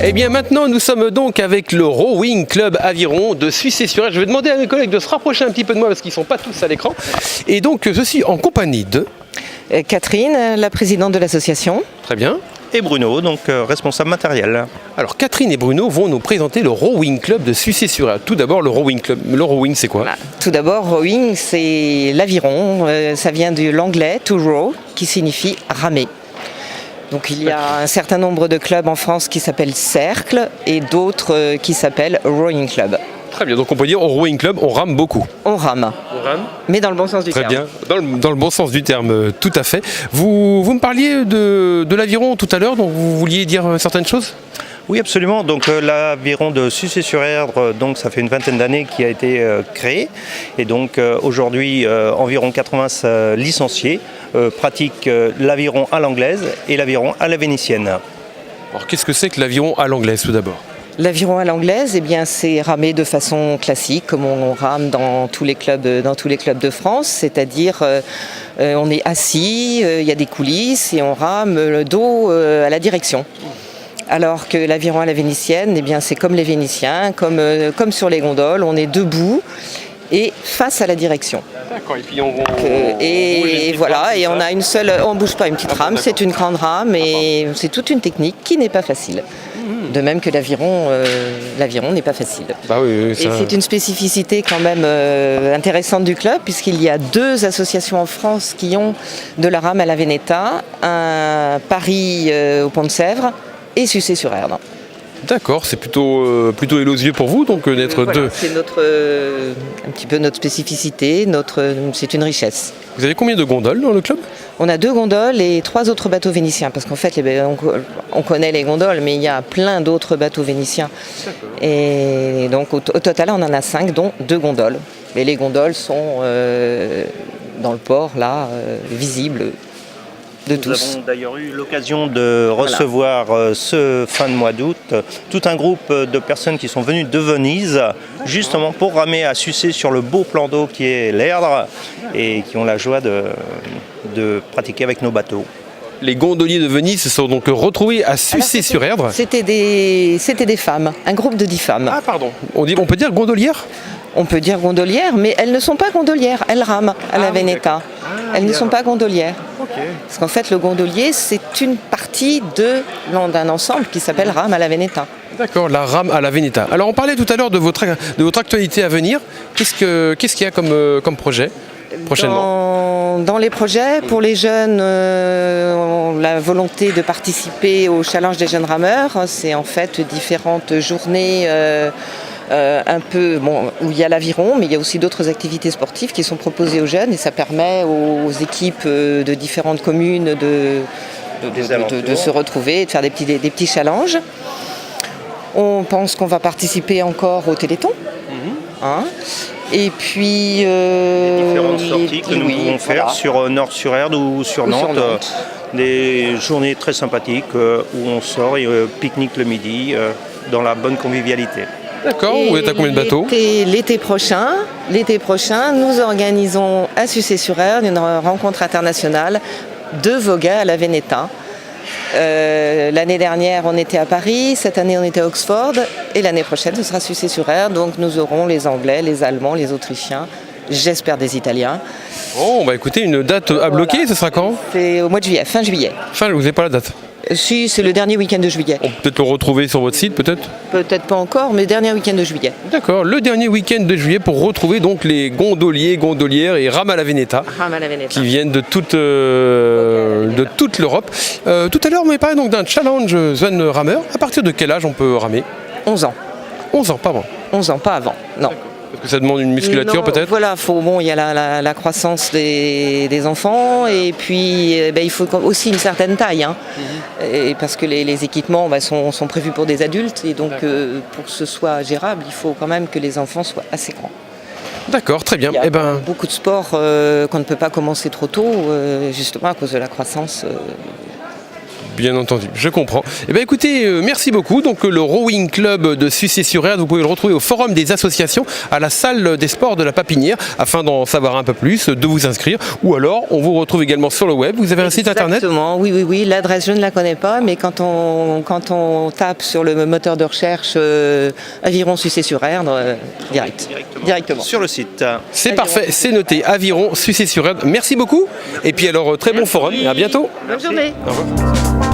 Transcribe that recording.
Eh bien maintenant nous sommes donc avec le Rowing Club Aviron de Suissé-sur-Erdre. Je vais demander à mes collègues de se rapprocher un petit peu de moi parce qu'ils ne sont pas tous à l'écran. Et donc je suis en compagnie de... Catherine, la présidente de l'association. Très bien. Et Bruno, donc responsable matériel. Alors Catherine et Bruno vont nous présenter le Rowing Club de Suissé-sur-Erdre. Tout d'abord le Rowing Club. Le Rowing c'est quoi? Tout d'abord, rowing, c'est l'aviron. Ça vient de l'anglais to row, qui signifie ramer. Donc il y a un certain nombre de clubs en France qui s'appellent Cercle et d'autres qui s'appellent Rowing Club. Très bien, donc on peut dire au Rowing Club on rame beaucoup. On rame. On rame. Mais dans le bon sens du Très terme. bien, dans le bon sens du terme, tout à fait. Vous me parliez de l'aviron tout à l'heure, donc vous vouliez dire certaines choses? Oui, absolument. Donc l'aviron de Suissé-sur-Erdre, donc ça fait une vingtaine d'années qu'il a été créé. Et donc aujourd'hui, environ 80 licenciés pratiquent l'aviron à l'anglaise et l'aviron à la vénitienne. Alors qu'est-ce que c'est que l'aviron à l'anglaise tout d'abord? L'aviron à l'anglaise, eh bien, c'est ramé de façon classique, comme on rame dans tous les clubs de France, c'est-à-dire on est assis, il y a des coulisses et on rame le dos à la direction. Alors que l'aviron à la vénitienne, eh bien, c'est comme les Vénitiens, comme sur les gondoles, on est debout et face à la direction. D'accord, et puis on a une seule, on bouge pas une petite rame, c'est une grande rame et c'est toute une technique qui n'est pas facile. De même que l'aviron n'est pas facile. Bah oui, ça... Et c'est une spécificité quand même intéressante du club, puisqu'il y a 2 associations en France qui ont de la rame à la Veneta, un Paris au Pont de Sèvres et Suissé-sur-Erdre. D'accord, c'est plutôt élogieux pour vous donc d'être deux. C'est un petit peu notre spécificité, c'est une richesse. Vous avez combien de gondoles dans le club? On a 2 gondoles et 3 autres bateaux vénitiens, parce qu'en fait on connaît les gondoles, mais il y a plein d'autres bateaux vénitiens. Et donc au total on en a 5, dont 2 gondoles. Et les gondoles sont dans le port là, visibles. Nous avons d'ailleurs eu l'occasion de recevoir ce fin de mois d'août tout un groupe de personnes qui sont venues de Venise justement pour ramer à Suissé sur le beau plan d'eau qui est l'Erdre et qui ont la joie de pratiquer avec nos bateaux. Les gondoliers de Venise se sont donc retrouvés à Suissé-sur-Erdre. C'était des femmes, un groupe de 10 femmes. Ah pardon, on peut dire gondolières? On peut dire gondolières, mais elles ne sont pas gondolières, elles rament à la Veneta. Elles ne sont pas gondolières. Okay. Parce qu'en fait, le gondolier, c'est une partie d'un ensemble qui s'appelle rame à la Veneta. D'accord, la rame à la Veneta. Alors on parlait tout à l'heure de votre actualité à venir. Qu'est-ce qu'il y a comme projet prochainement? Dans les projets, pour les jeunes, la volonté de participer au challenge des jeunes rameurs, c'est en fait différentes journées où il y a l'aviron, mais il y a aussi d'autres activités sportives qui sont proposées aux jeunes et ça permet aux équipes de différentes communes de se retrouver et de faire des petits challenges. On pense qu'on va participer encore au Téléthon. Et puis différentes sorties que nous pouvons faire sur Nord-sur-Erdre ou sur Nantes. Des journées très sympathiques où on sort et pique-nique le midi dans la bonne convivialité. D'accord, vous êtes à combien de bateaux? L'été prochain, nous organisons à Suissé-sur-Erdre une rencontre internationale de vogues à la Veneta. L'année dernière, on était à Paris, cette année, on était à Oxford, et l'année prochaine, ce sera Suissé-sur-Erdre. Donc nous aurons les Anglais, les Allemands, les Autrichiens, j'espère des Italiens. Bon, bah écoutez, une date à bloquer, ce sera quand? C'est au mois de juillet, fin juillet. Vous n'avez pas la date? Si, c'est le dernier week-end de juillet. On peut peut-être le retrouver sur votre site, peut-être? Peut-être pas encore, mais dernier week-end de juillet. D'accord, le dernier week-end de juillet pour retrouver donc les gondoliers, gondolières et rames à la Veneta qui viennent de toute l'Europe. Tout à l'heure, on m'avait parlé donc d'un challenge jeune rameur. À partir de quel âge on peut ramer? 11 ans. 11 ans, pas avant? 11 ans, pas avant, non. Parce que ça demande une musculature peut-être? Voilà, il y a la croissance des enfants et puis il faut aussi une certaine taille. Et parce que les équipements sont prévus pour des adultes et donc pour que ce soit gérable, il faut quand même que les enfants soient assez grands. D'accord, très bien. Il y a beaucoup de sports qu'on ne peut pas commencer trop tôt, justement à cause de la croissance Bien entendu, je comprends. Eh bien écoutez, merci beaucoup. Donc le Rowing Club de Sucy-sur-Erdre, vous pouvez le retrouver au Forum des associations à la salle des sports de la Papinière, afin d'en savoir un peu plus, de vous inscrire. Ou alors, on vous retrouve également sur le web. Vous avez un site internet? Exactement, oui. L'adresse, je ne la connais pas, mais quand on tape sur le moteur de recherche Aviron Sucy-sur-Erdre, directement. Sur le site. C'est parfait, c'est noté. Aviron, Sucy-sur-Erdre. Merci beaucoup. Et puis alors, très bon forum et à bientôt. Bonne journée. Au revoir.